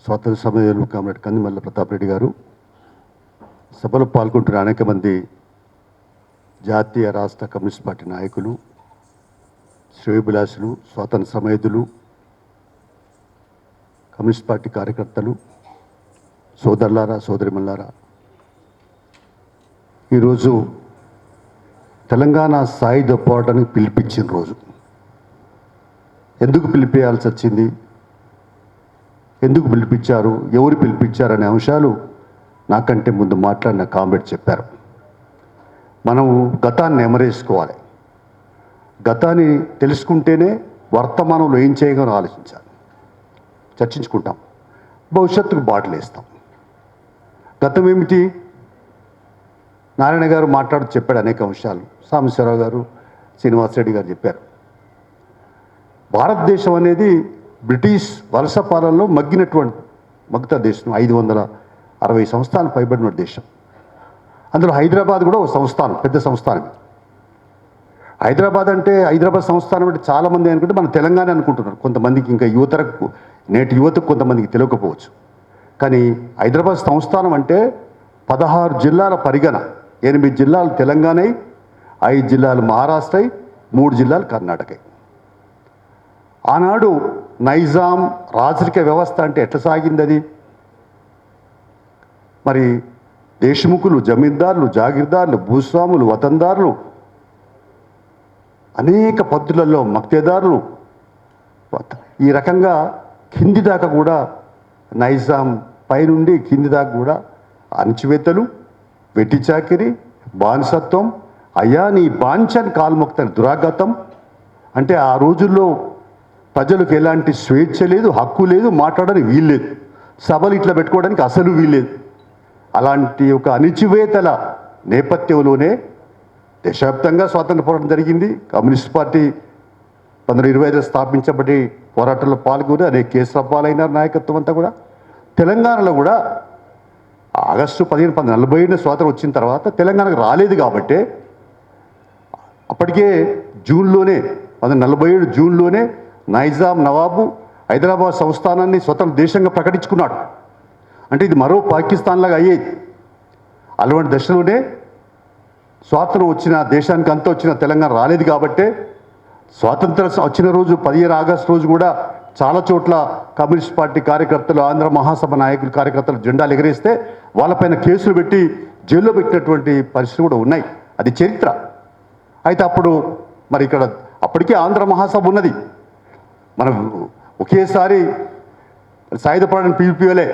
స్వాతంత్ర సమయంలో కామ్రేడ్ కందిమల్ల ప్రతాప్ రెడ్డి గారు, సభలో పాల్గొంటున్న అనేక మంది జాతీయ రాష్ట్ర కమ్యూనిస్ట్ పార్టీ నాయకులు, శ్రేయోభిలాషులు, స్వాతంత్ర సమయులు, కమ్యూనిస్ట్ పార్టీ కార్యకర్తలు, సోదరులారా, సోదరిమల్లారా, ఈరోజు తెలంగాణ సాయుధ పోరాటానికి పిలిపించిన రోజు. ఎందుకు పిలిపేయాల్సి వచ్చింది, ఎందుకు పిలిపించారు, ఎవరు పిలిపించారనే అంశాలు నాకంటే ముందు మాట్లాడిన కామ్రేడ్ చెప్పారు. మనం గతాన్ని ఎమరేసుకోవాలి. గతాన్ని తెలుసుకుంటేనే వర్తమానంలో ఏం చేయగలను ఆలోచించాలి, చర్చించుకుంటాం, భవిష్యత్తుకు బాటలు వేస్తాం. గతం ఏమిటి? నారాయణ గారు మాట్లాడుతూ చెప్పాడు అనేక అంశాలు, సాంబశివరావు గారు, శ్రీనివాసరెడ్డి గారు చెప్పారు. భారతదేశం అనేది బ్రిటిష్ వలస పాలనలో మగ్గుత దేశం. 560 సంస్థానాలు పైబడిన దేశం. అందులో హైదరాబాద్ కూడా ఒక సంస్థానం, పెద్ద సంస్థానం. హైదరాబాద్ అంటే, హైదరాబాద్ సంస్థానం అంటే చాలామంది అనుకుంటే మన తెలంగాణ అనుకుంటున్నారు. కొంతమందికి, ఇంకా నేటి యువతకు కొంతమందికి తెలియకపోవచ్చు. కానీ హైదరాబాద్ సంస్థానం అంటే 16 జిల్లాల పరిగణ. 8 జిల్లాలు తెలంగాణ, 5 జిల్లాలు మహారాష్ట్ర, 3 జిల్లాలు కర్ణాటక. ఆనాడు నైజాం రాజరిక వ్యవస్థ అంటే ఎట్లా సాగింది అది? మరి దేశముఖులు, జమీందారులు, జాగీర్దారులు, భూస్వాములు, వతందారులు, అనేక పద్ధతులలో మక్తేదారులు, ఈ రకంగా కింది దాకా కూడా నైజాం పైనుండి కింది దాకా కూడా అణచివేతలు, వెట్టి చాకిరి, బానిసత్వం, అయ్యా నీ బాంఛన్ కాల్మొక్తని దురాగతం. అంటే ఆ రోజుల్లో ప్రజలకు ఎలాంటి స్వేచ్ఛ లేదు, హక్కు లేదు, మాట్లాడడానికి వీల్లేదు, సభలు ఇట్లా పెట్టుకోవడానికి అసలు వీల్లేదు. అలాంటి ఒక అణచివేతల నేపథ్యంలోనే దేశవ్యాప్తంగా స్వాతంత్ర పోరాటం జరిగింది. కమ్యూనిస్ట్ పార్టీ 1925 స్థాపించబడి పోరాటంలో పాల్గొని అనేక కేసుల పాలైన నాయకత్వం అంతా కూడా. తెలంగాణలో కూడా ఆగస్టు 15, 1947 స్వాతంత్రం వచ్చిన తర్వాత తెలంగాణకు రాలేదు కాబట్టి అప్పటికే జూన్లోనే 1947 జూన్లోనే నైజాం నవాబు హైదరాబాద్ సంస్థానాన్ని స్వతంత్ర దేశంగా ప్రకటించుకున్నాడు. అంటే ఇది మరో పాకిస్తాన్ లాగా అయ్యేది. అలాంటి దశలోనే స్వాతంత్రం వచ్చిన దేశానికి అంతా వచ్చిన తెలంగాణ రాలేదు కాబట్టే స్వాతంత్రం వచ్చిన రోజు 15 ఆగస్టు రోజు కూడా చాలా చోట్ల కమ్యూనిస్ట్ పార్టీ కార్యకర్తలు, ఆంధ్ర మహాసభ నాయకులు, కార్యకర్తలు జెండాలు ఎగరేస్తే వాళ్ళపైన కేసులు పెట్టి జైల్లో పెట్టినటువంటి పరిస్థితులు కూడా ఉన్నాయి. అది చరిత్ర. అయితే అప్పుడు మరి ఇక్కడ అప్పటికే ఆంధ్ర మహాసభ ఉన్నది. మనం ఒకేసారి సాయుధ పోరాటాన్ని పిలిపియలే.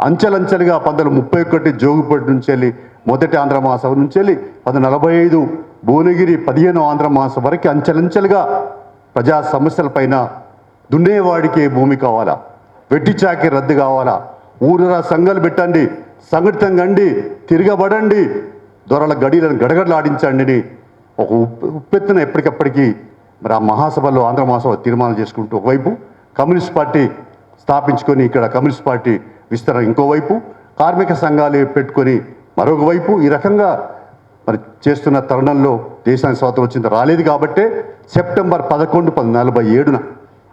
అంచెలంచెలుగా 1931 జోగిపేట నుంచి వెళ్ళి మొదటి ఆంధ్ర మహాసభ నుంచి వెళ్ళి 1945 భువనగిరి 15వ ఆంధ్ర మహాసభ వరకు అంచెలంచెలుగా ప్రజా సమస్యలపైన దున్నేవాడికి భూమి కావాలా, వెట్టి చాకి రద్దు కావాలా, ఊరరా సంఘాలు పెట్టండి, సంఘటితంగా అండి, తిరగబడండి, దొరల గడిలను గడగడలాడించండి ఒక ఉప్పెత్తున ఎప్పటికప్పటికీ మరి ఆ మహాసభలో ఆంధ్ర మహాసభ తీర్మానం చేసుకుంటూ ఒకవైపు కమ్యూనిస్ట్ పార్టీ స్థాపించుకొని ఇక్కడ కమ్యూనిస్ట్ పార్టీ విస్తరణ ఇంకోవైపు, కార్మిక సంఘాలు పెట్టుకొని మరొక వైపు, ఈ రకంగా మరి చేస్తున్న తరుణంలో దేశానికి స్వాతంత్రం వచ్చింది రాలేదు కాబట్టే సెప్టెంబర్ 11, 1947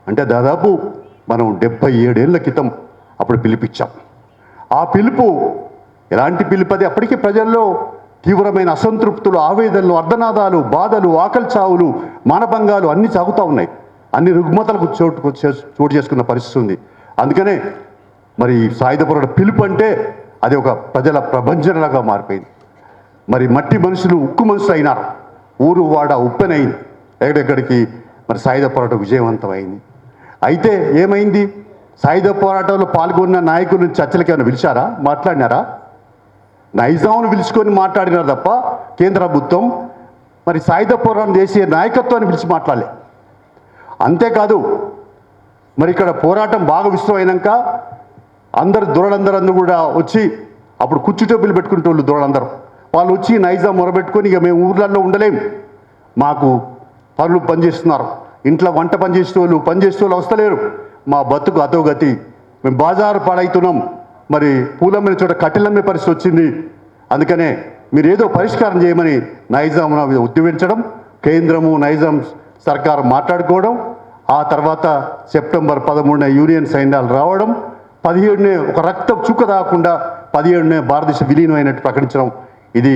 అంటే దాదాపు మనం 77 ఏళ్ల క్రితం అప్పుడు పిలిపించాం. ఆ పిలుపు ఎలాంటి పిలుపు? అది అప్పటికీ ప్రజల్లో తీవ్రమైన అసంతృప్తులు, ఆవేదనలు, అర్ధనాదాలు, బాధలు, ఆకలి చావులు, మానభంగాలు అన్నీ సాగుతూ ఉన్నాయి. అన్ని రుగ్మతలకు చోటు చేసుకున్న పరిస్థితి ఉంది. అందుకనే మరి సాయుధ పోరాట పిలుపు అంటే అది ఒక ప్రజల ప్రభంజనలాగా మారిపోయింది. మరి మట్టి మనుషులు ఉక్కు మనుషులు అయినారు. ఊరు వాడ ఉప్పెనైంది. ఎక్కడెక్కడికి మరి సాయుధ పోరాటం విజయవంతమైంది. అయితే ఏమైంది? సాయుధ పోరాటంలో పాల్గొన్న నాయకులను చర్చలకి ఏమైనా పిలిచారా? మాట్లాడినారా? నైజాంను పిలుచుకొని మాట్లాడినారు తప్ప కేంద్ర ప్రభుత్వం మరి సాయుధ పోరాటం చేసే నాయకత్వాన్ని పిలిచి మాట్లాడలే. అంతేకాదు మరి ఇక్కడ పోరాటం బాగా విస్తృతమైనాక దొరలందరూ కూడా వచ్చి అప్పుడు కుచ్చుటోపులు పెట్టుకునేటోళ్ళు దొరలందరూ వాళ్ళు వచ్చి నైజాం మొరబెట్టుకొని ఇక మేము ఊర్లలో ఉండలేం, మాకు పనులు పనిచేస్తున్నారు, ఇంట్లో వంట పనిచేసే వాళ్ళు వస్తలేరు, మా బతుకు అధోగతి, మేము బాజారు పాడవుతున్నాం, మరి పూలమ్మిన చోట కట్టెలమ్మే పరిస్థితి వచ్చింది, అందుకనే మీరు ఏదో పరిష్కారం చేయమని నైజాం ఉద్యమించడం, కేంద్రము నైజాం సర్కారు మాట్లాడుకోవడం, ఆ తర్వాత సెప్టెంబర్ 13 యూనియన్ సైన్యాలు రావడం, 17నే ఒక రక్తం చుక్క తాగకుండా 17నే భారతదేశం విలీనమైనట్టు ప్రకటించడం ఇది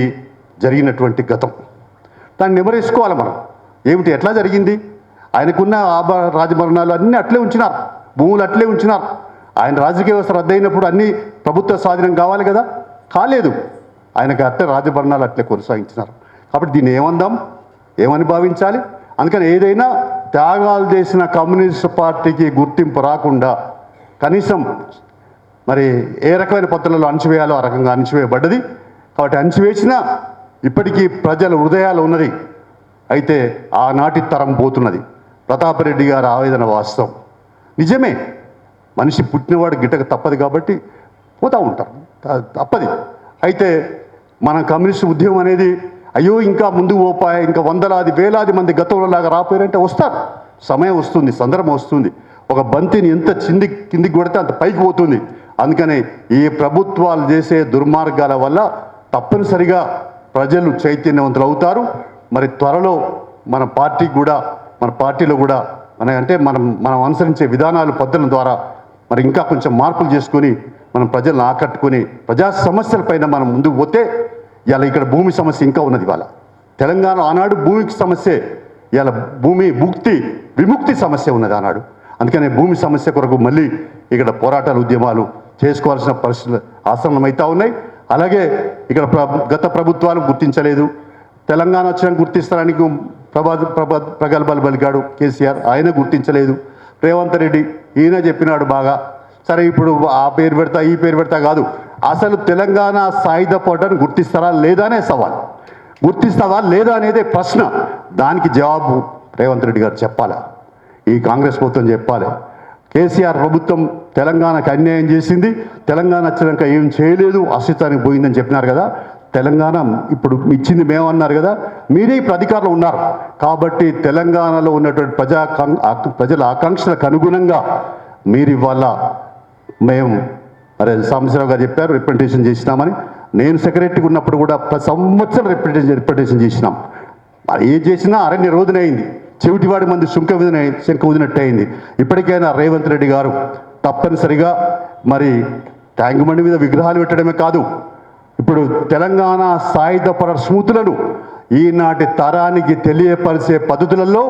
జరిగినటువంటి గతం. దాన్ని నిమరేసుకోవాలి మనం. ఏమిటి, ఎట్లా జరిగింది? ఆయనకున్న రాజభరణాలు అన్నీ అట్లే ఉంచినారు, భూములు అట్లే ఉంచినారు. ఆయన రాజకీయ వ్యవస్థ రద్దయినప్పుడు అన్నీ ప్రభుత్వ స్వాధీనం కావాలి కదా, కాలేదు. ఆయనకు అట్లే రాజభరణాలు అట్లే కొనసాగించినారు. కాబట్టి దీన్ని ఏమందాం, ఏమని భావించాలి? అందుకని ఏదైనా త్యాగాలు చేసిన కమ్యూనిస్ట్ పార్టీకి గుర్తింపు రాకుండా కనీసం మరి ఏ రకమైన పద్ధతులలో అణచివేయాలో ఆ రకంగా అణచివేయబడ్డది. కాబట్టి అణచివేసిన ఇప్పటికీ ప్రజల హృదయాలు ఉన్నది. అయితే ఆనాటి తరం పోతున్నది. ప్రతాపరెడ్డి గారి ఆవేదన వాస్తవం, నిజమే. మనిషి పుట్టినవాడు గిట్టక తప్పదు కాబట్టి పోతూ ఉంటారు, తప్పది. అయితే మన కమ్యూనిస్ట్ ఉద్యమం అనేది అయ్యో ఇంకా ముందుకు పోపాయ, ఇంకా వందలాది వేలాది మంది గతంలో లాగా రాపోయారంటే వస్తారు. సమయం వస్తుంది, సందర్భం వస్తుంది. ఒక బంతిని ఎంత కిందికి కొడితే అంత పైకి పోతుంది. అందుకని ఈ ప్రభుత్వాలు చేసే దుర్మార్గాల వల్ల తప్పనిసరిగా ప్రజలు చైతన్యవంతులు అవుతారు. మరి త్వరలో మన పార్టీలో కూడా మనం అనుసరించే విధానాలు పద్ధతుల ద్వారా మరి ఇంకా కొంచెం మార్పులు చేసుకొని మనం ప్రజలను ఆకట్టుకొని ప్రజా సమస్యలపైన మనం ముందుకు పోతే, ఇలా ఇక్కడ భూమి సమస్య ఇంకా ఉన్నది. ఇవాళ తెలంగాణ ఆనాడు భూమికి సమస్య, ఇలా భూమి విముక్తి సమస్య ఉన్నది ఆనాడు. అందుకనే భూమి సమస్య కొరకు మళ్ళీ ఇక్కడ పోరాటాలు ఉద్యమాలు చేసుకోవాల్సిన పరిస్థితులు ఆసన్నమవుతా ఉన్నాయి. అలాగే ఇక్కడ గత ప్రభుత్వాలు గుర్తించలేదు. తెలంగాణ వచ్చిన గుర్తిస్తానికి ప్రగల్భాలు పలికాడు కేసీఆర్, ఆయన గుర్తించలేదు. రేవంత్ రెడ్డి ఈయన చెప్పినాడు బాగా, సరే ఇప్పుడు ఆ పేరు పెడతా ఈ పేరు పెడతా కాదు, అసలు తెలంగాణ సాయుధ పోరాటాన్ని గుర్తిస్తారా లేదా అనే సవాల్. గుర్తిస్తావా లేదా అనేదే ప్రశ్న. దానికి జవాబు రేవంత్ రెడ్డి గారు చెప్పాలి, ఈ కాంగ్రెస్ ప్రభుత్వం చెప్పాలి. కేసీఆర్ ప్రభుత్వం తెలంగాణకు అన్యాయం చేసింది, తెలంగాణ వచ్చినాక ఏం చేయలేదు, అస్తిత్వానికి పోయిందని చెప్పినారు కదా. తెలంగాణ ఇప్పుడు ఇచ్చింది మేమన్నారు కదా, మీరే ఇప్పుడు అధికారంలో ఉన్నారు కాబట్టి తెలంగాణలో ఉన్నటువంటి ప్రజల ఆకాంక్షలకు అనుగుణంగా మీరు ఇవాళ మేము మరి సాంబశివరావు గారు చెప్పారు రిప్రజెంటేషన్ చేసినామని. నేను సెక్రటరీగా ఉన్నప్పుడు కూడా ప్రతి సంవత్సరం రిప్రజెంటేషన్ చేసినాం. ఏం చేసినా అరణ్య రోజున అయింది, చెవిటివాడి మంది శంఖ ఉదినట్టు అయింది. ఇప్పటికైనా రేవంత్ రెడ్డి గారు తప్పనిసరిగా మరి ట్యాంక్ బండి మీద విగ్రహాలు పెట్టడమే కాదు, ఇప్పుడు తెలంగాణ సాయుధ పోరాట స్మృతులను ఈనాటి తరానికి తెలియపరిచే పద్ధతులలో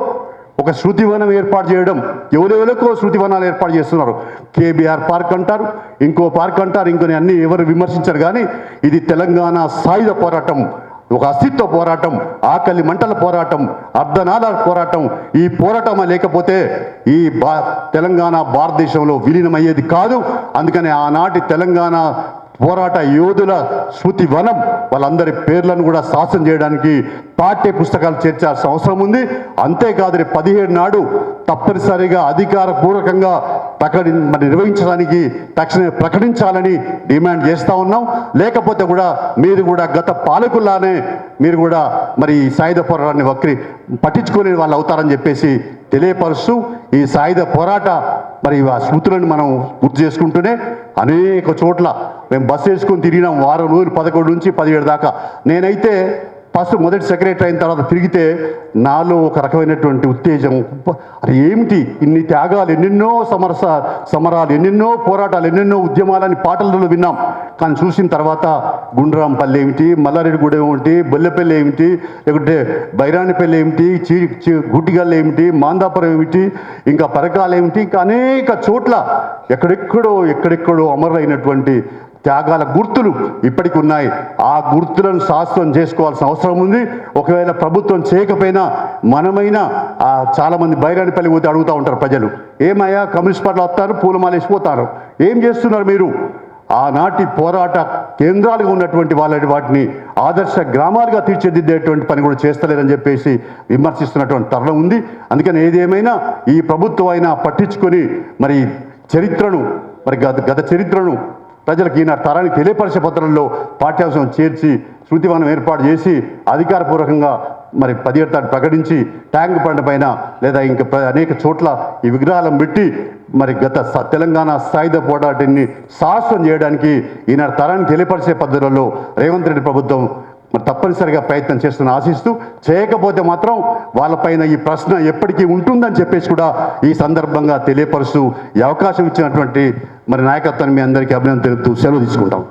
ఒక శృతివనం ఏర్పాటు చేయడం. ఎవరెవరికో శృతివనాలు ఏర్పాటు చేస్తున్నారు. కేబీఆర్ పార్క్ అంటారు, ఇంకో పార్క్ అంటారు, ఇంకొని అన్ని ఎవరు విమర్శించారు. కానీ ఇది తెలంగాణ సాయుధ పోరాటం, ఒక అస్తిత్వ పోరాటం, ఆకలి మంటల పోరాటం, అర్ధనాదాల పోరాటం. ఈ పోరాటం లేకపోతే ఈ తెలంగాణ భారతదేశంలో విలీనమయ్యేది కాదు. అందుకని ఆనాటి తెలంగాణ పోరాట యోధుల స్మృతి వనం వాళ్ళందరి పేర్లను కూడా శాసనం చేయడానికి పాఠ్య పుస్తకాలు చేర్చాల్సిన అవసరం ఉంది. అంతేకాదు 17 నాడు తప్పనిసరిగా అధికారపూర్వకంగా నిర్వహించడానికి తక్షణమే ప్రకటించాలని డిమాండ్ చేస్తూ ఉన్నాం. లేకపోతే కూడా మీరు కూడా గత పాలకుల్లానే మీరు కూడా మరి ఈ సాయుధ పోరాటాన్ని పట్టించుకునే వాళ్ళు అవుతారని చెప్పేసి తెలియపరుస్తూ ఈ సాయుధ పోరాట మరి ఆ స్మృతులను మనం గుర్తు చేసుకుంటూనే అనేక చోట్ల మేము బస్సు వేసుకొని తిరిగినాం. వారం రోజులు 11 నుంచి 17 దాకా. నేనైతే ఫస్ట్ మొదటి సెక్రటరీ అయిన తర్వాత తిరిగితే నాలో ఒక రకమైనటువంటి ఉత్తేజం, అది ఏమిటి ఇన్ని త్యాగాలు, ఎన్నెన్నో సమరాలు, ఎన్నెన్నో పోరాటాలు, ఎన్నెన్నో ఉద్యమాలని పాటలలో విన్నాం. కానీ చూసిన తర్వాత గుండ్రాంపల్లి ఏమిటి, మల్లారెడ్డిగూడెం ఏమిటి, బొల్లెపల్లి ఏమిటి, లేకుంటే బైరాణిపల్లి ఏమిటి, గుట్టిగల్లు ఏమిటి, మాందాపురం ఏమిటి, ఇంకా పరకాలు ఏమిటి, ఇంకా అనేక చోట్ల ఎక్కడెక్కడో అమరులైనటువంటి త్యాగాల గుర్తులు ఇప్పటికి ఉన్నాయి. ఆ గుర్తులను శాశ్వతం చేసుకోవాల్సిన అవసరం ఉంది. ఒకవేళ ప్రభుత్వం చేయకపోయినా మనమైనా చాలామంది బైరాణిపల్లి పోతే అడుగుతూ ఉంటారు ప్రజలు, ఏమయ్యా కమ్యూనిస్ట్ పార్టీలు వస్తారు పూలమాల వేసిపోతారు, ఏం చేస్తున్నారు మీరు? ఆనాటి పోరాట కేంద్రాలుగా ఉన్నటువంటి వాటిని ఆదర్శ గ్రామాలుగా తీర్చిదిద్దేటువంటి పని కూడా చేస్తలేరని చెప్పేసి విమర్శిస్తున్నటువంటి తరుణం ఉంది. అందుకని ఏదేమైనా ఈ ప్రభుత్వం అయినా పట్టించుకొని మరి చరిత్రను గత చరిత్రను ప్రజలకు ఈనాటి తరానికి తెలియపరిచే పత్రంలో పాఠ్యాంశం చేర్చి శృతివనం ఏర్పాటు చేసి అధికారపూర్వకంగా మరి 17 తారీఖు ప్రకటించి ట్యాంక్ బండ్ పైన లేదా ఇంకా అనేక చోట్ల ఈ విగ్రహాలను పెట్టి మరి తెలంగాణ సాయుధ పోరాటాన్ని శాశ్వతం చేయడానికి ఈనాటి తరానికి తెలియపరిచే పద్ధతులలో రేవంత్ రెడ్డి ప్రభుత్వం మరి తప్పనిసరిగా ప్రయత్నం చేస్తున్న ఆశిస్తూ, చేయకపోతే మాత్రం వాళ్ళపైన ఈ ప్రశ్న ఎప్పటికీ ఉంటుందని చెప్పేసి కూడా ఈ సందర్భంగా తెలియపరుస్తూ ఈ అవకాశం ఇచ్చినటువంటి మరి నాయకత్వాన్ని మీ అందరికీ అభినందన తెలుపుతూ సెలవు తీసుకుంటాం.